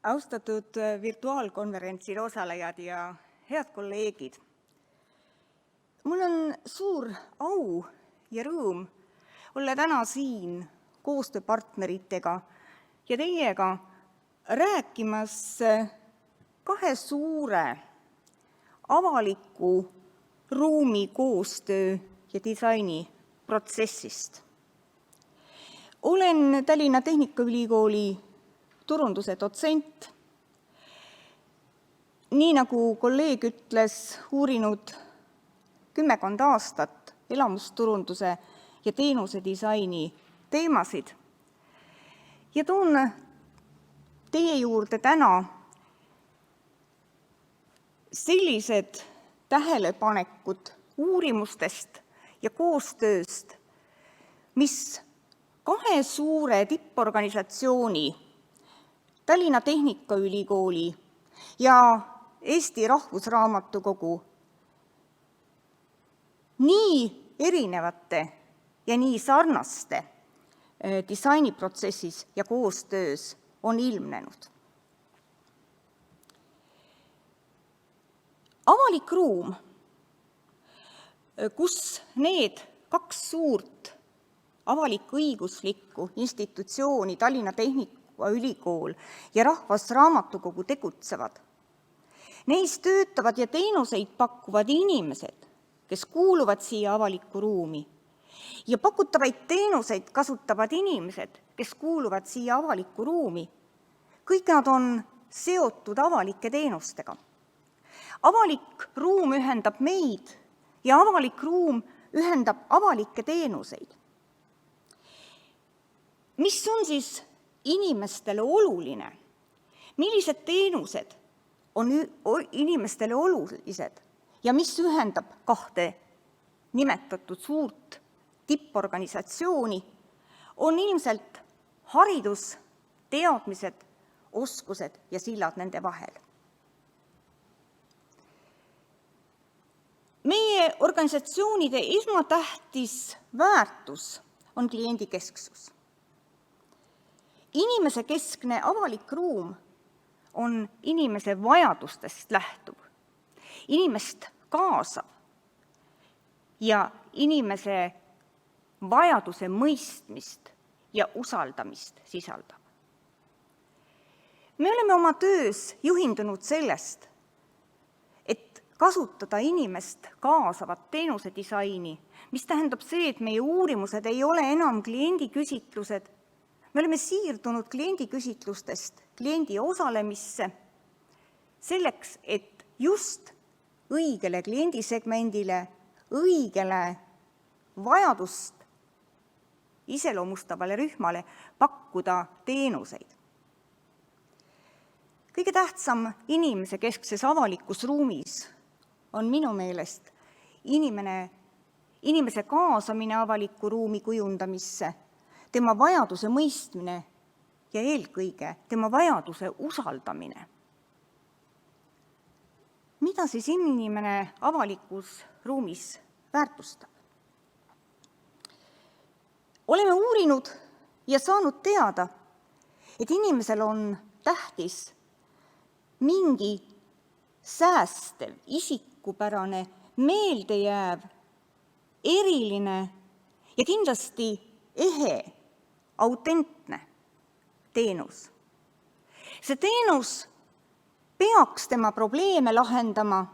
Austatud virtuaalkonverentsil osalejad ja head kolleegid! Mul on suur au ja rõõm olla täna siin koostööpartneritega ja teiega rääkimas kahe suure avaliku ruumi koostöö ja disaini protsessist. Olen Tallinna Tehnikaülikooli turunduse dotsent, nii nagu kolleeg ütles, uurinud 10 aastat elamusturunduse ja teenuse disaini teemasid ja toon teie juurde täna sellised tähelepanekud uurimustest ja koostööst, mis kahe suure tipporganisatsiooni Tallinna Tehnikaülikooli ja Eesti Rahvusraamatukogu nii erinevate ja nii sarnaste disainiprotsessis ja koostöös on ilmnenud. Avalik ruum, kus need kaks suurt avalik-õiguslikku institutsiooni, Tallinna Tehnikaülikool ja Rahvusraamatukogu tegutsevad. Neis töötavad ja teenuseid pakuvad inimesed, kes kuuluvad siia avalikku ruumi, ja pakutavaid teenuseid kasutavad inimesed, kes kuuluvad siia avalikku ruumi. Kõik nad on seotud avalike teenustega. Avalik ruum ühendab meid ja avalik ruum ühendab avalikke teenuseid. Mis on siis inimestele oluline? Millised teenused on inimestele olulised ja mis ühendab kahte nimetatud suurt tipporganisatsiooni, on ilmselt haridus, teadmised, oskused ja sillad nende vahel. Meie organisatsioonide esmatähtis väärtus on kliendikesksus. Inimese keskne avalik ruum on inimese vajadustest lähtub, inimest kaasav ja inimese vajaduse mõistmist ja usaldamist sisaldab. Me oleme oma töös juhindunud sellest, et kasutada inimest kaasavat teenuse disaini, mis tähendab see, et meie uurimused ei ole enam kliendiküsitlused. Me oleme siirdunud kliendiküsitlustest kliendi osalemisse selleks, et just õigele kliendisegmendile, õigele vajadust iseloomustavale rühmale pakkuda teenuseid. Kõige tähtsam inimese keskses avalikus ruumis on minu meelest inimese kaasamine avaliku ruumi kujundamisse, tema vajaduse mõistmine ja eelkõige tema vajaduse usaldamine. Mida siis inimene avalikus ruumis väärtustab? Oleme uurinud ja saanud teada, et inimesel on tähtis mingi säästev, isikupärane, meeldejääv, eriline ja kindlasti ehe, autentne teenus. See teenus peaks tema probleeme lahendama,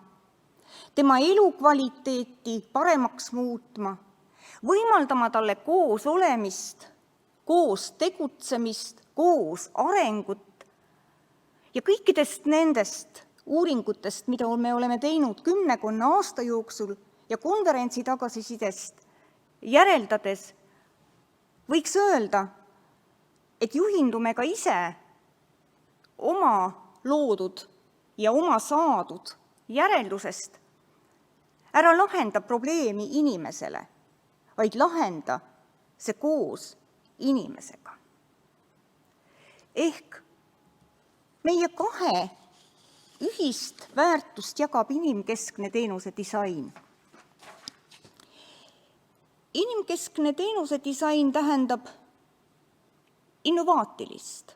tema elukvaliteeti paremaks muutma, võimaldama talle koos olemist, koos tegutsemist, koos arengut ja kõikidest nendest uuringutest, mida me oleme teinud 10 aasta jooksul ja konverentsi tagasisidest järeldades, võiks öelda, et juhindume ka ise oma loodud ja oma saadud järeldusest ära lahenda probleemi inimesele, vaid lahenda see koos inimesega. Ehk meie kahe ühist väärtust jagab inimkeskne teenuse disain. Inimkeskne teenuse disain tähendab innovaatilist,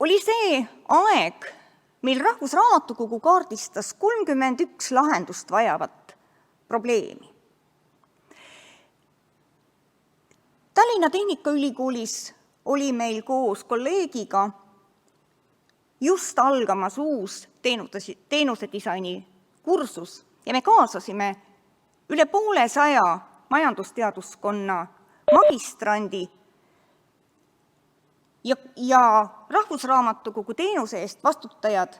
oli see aeg, mil Rahvusraamatukogu kaardistas 31 lahendust vajavat probleemi. Tallinna Tehnikaülikoolis oli meil koos kolleegiga just algamas uus teenusedisaini kursus ja me kaasasime üle 200 majandusteaduskonna magistrandi ja Rahvusraamatukogu teenuse eest vastutajad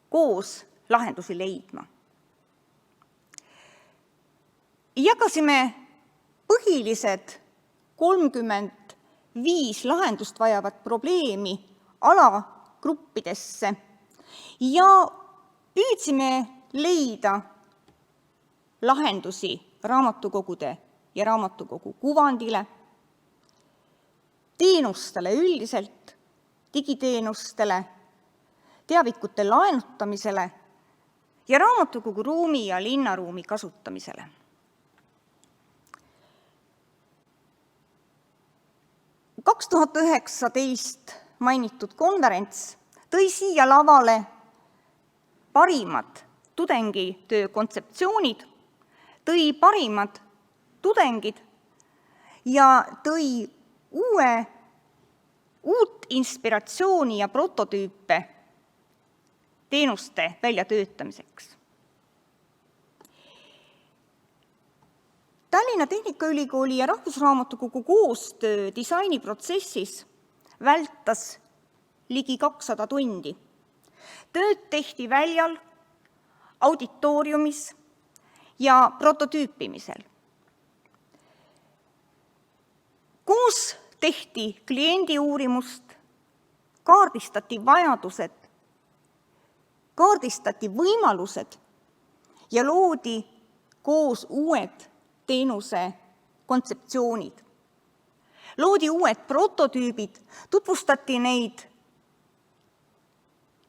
koos lahendusi leidma. Jagasime põhilised 35 lahendust vajavat probleemi alagruppidesse ja püüdsime leida lahendusi raamatukogude ja raamatukogu kuvandile, teenustele üldiselt, digiteenustele, teavikute laenutamisele ja raamatukogu ruumi ja linnaruumi kasutamisele. – 2019 mainitud konverents tõi siia lavale parimad tudengitöö kontseptsioonid, tõi parimad tudengid ja tõi uut inspiratsiooni ja prototüüpe teenuste väljatöötamiseks. Tallinna Tehnikaülikooli ja Rahvusraamatukogu koostöö disainiprotsessis vältas ligi 200 tundi. Tööd tehti väljal, auditooriumis ja prototüüpimisel. Koos tehti kliendi uurimust, kaardistati vajadused, kaardistati võimalused ja loodi koos uued teenuse kontseptsioonid. Loodi uued prototüübid, tutvustati neid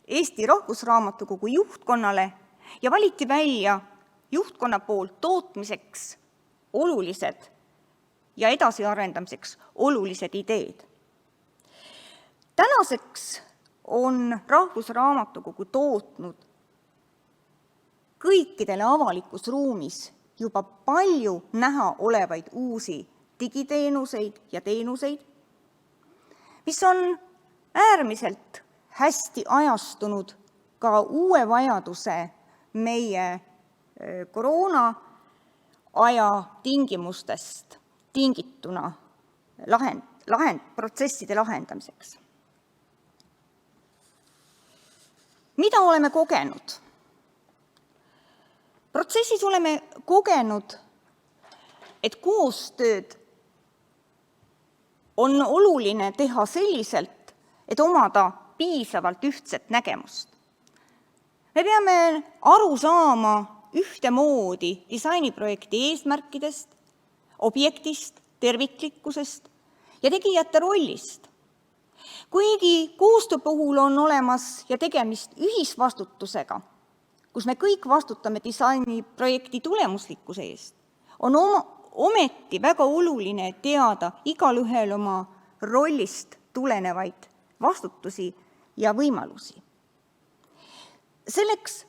Eesti Rahvusraamatukogu juhtkonnale ja valiti välja juhtkonna poolt tootmiseks olulised ja edasiarendamiseks olulised ideed. Tänaseks on Rahvusraamatukogu tootnud kõikidele avalikus ruumis juba palju näha olevaid uusi digiteenuseid ja teenuseid, mis on äärmiselt hästi ajastunud ka uue vajaduse meie koroona aja tingimustest tingituna protsesside lahendamiseks. Mida oleme kogenud? Protsessis oleme kogenud, et koostööd on oluline teha selliselt, et omada piisavalt ühtset nägemust. Me peame aru saama ühtemoodi disainiprojekti eesmärkidest, objektist, terviklikkusest ja tegijate rollist. Kuigi koostöö puhul on olemas ja tegemist ühisvastutusega, kus me kõik vastutame disainiprojekti tulemuslikkuse eest, on ometi väga oluline teada igalühel oma rollist tulenevaid vastutusi ja võimalusi. Selleks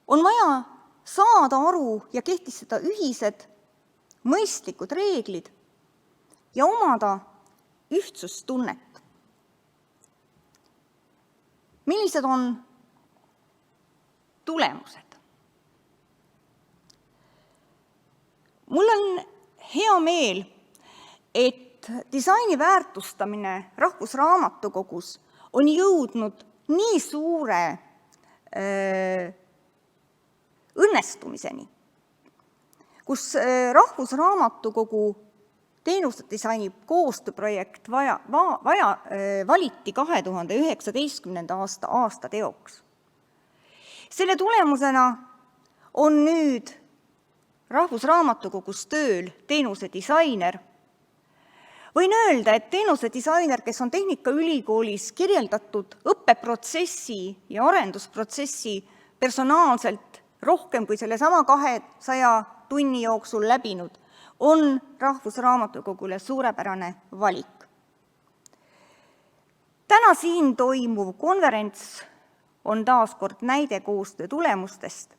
on vaja saada aru ja kehtestada ühised mõistlikud reeglid ja omada ühtsustunnet. Millised on tulemused? Mul on hea meel, et disaini väärtustamine Rahvusraamatukogus on jõudnud nii suure õnnestumiseni, kus Rahvusraamatukogu teenusedisaini koostööprojekt valiti 2019. aasta teoks. Selle tulemusena on nüüd Rahvusraamatukogus tööl teenusedisainer. Võin öelda, et teenusedisainer, kes on Tehnikaülikoolis kirjeldatud õppeprotsessi ja arendusprotsessi personaalselt rohkem kui sellesama 200 tunni jooksul läbinud, on Rahvusraamatukogule suurepärane valik. Täna siin toimuv konverents on taas kord näide koostöö tulemustest.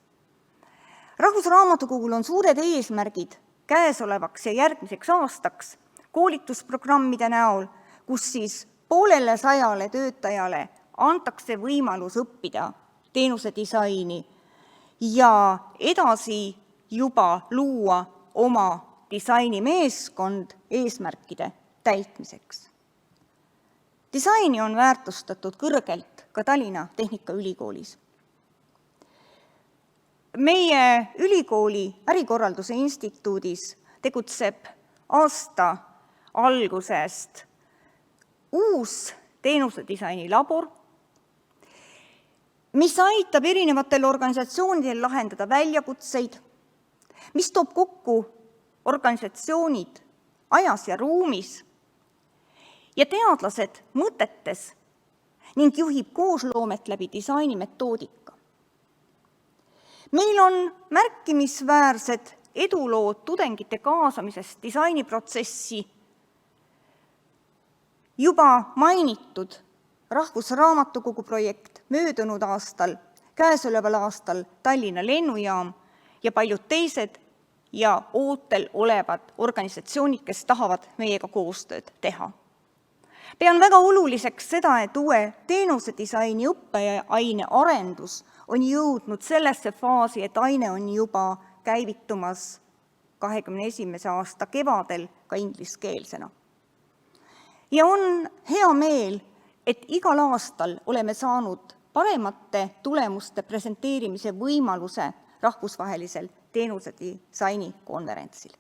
Rahvusraamatukogul on suured eesmärgid käesolevaks ja järgmiseks aastaks koolitusprogrammide näol, kus siis 200 töötajale antakse võimalus õppida teenuse disaini ja edasi juba luua oma disainimeeskond eesmärkide täitmiseks. Disaini on väärtustatud kõrgelt ka Tallinna Tehnikaülikoolis. Meie ülikooli ärikorralduse instituudis tegutseb aasta algusest uus teenusedisaini labor, mis aitab erinevatel organisatsioonidel lahendada väljakutseid, mis toob kokku organisatsioonid ajas ja ruumis ja teadlased mõtetes ning juhib koosloomet läbi disainimetoodika. Meil on märkimisväärsed edulood tudengite kaasamisest disainiprotsessi, juba mainitud Rahvusraamatukogu projekt möödunud aastal, käesoleval aastal Tallinna lennujaam ja paljud teised ja ootel olevad organisatsioonid, kes tahavad meiega koostööd teha. Pean väga oluliseks seda, et uue teenusedisaini õppeaine arendus on jõudnud sellesse faasi, et aine on juba käivitumas 2021. aasta kevadel ka ingliskeelsena. Ja on hea meel, et igal aastal oleme saanud paremate tulemuste presenteerimise võimaluse rahvusvahelisel teenusedisaini konverentsil.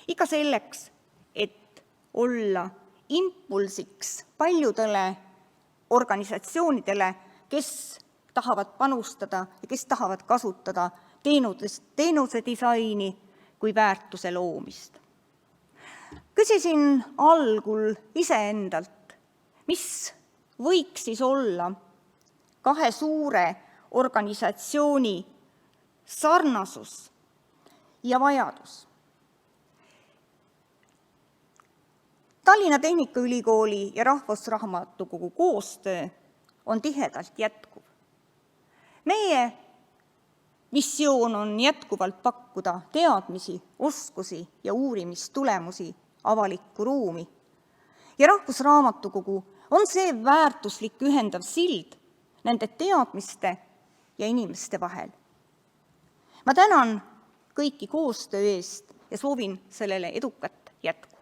Ikka selleks, et olla impulsiks paljudele organisatsioonidele, kes tahavad panustada ja kes tahavad kasutada teenusedisaini kui väärtuse loomist. Küsisin algul iseendalt, mis võiks siis olla kahe suure organisatsiooni sarnasus ja vajadus. Tallinna Tehnikaülikooli ja Rahvusraamatukogu koostöö on tihedalt jätkuv. Meie missioon on jätkuvalt pakkuda teadmisi, oskusi ja uurimistulemusi avalikku ruumi. Ja Rahvusraamatukogu on see väärtuslik ühendav sild nende teadmiste ja inimeste vahel. Ma tänan kõiki koostöö eest ja soovin sellele edukat jätku.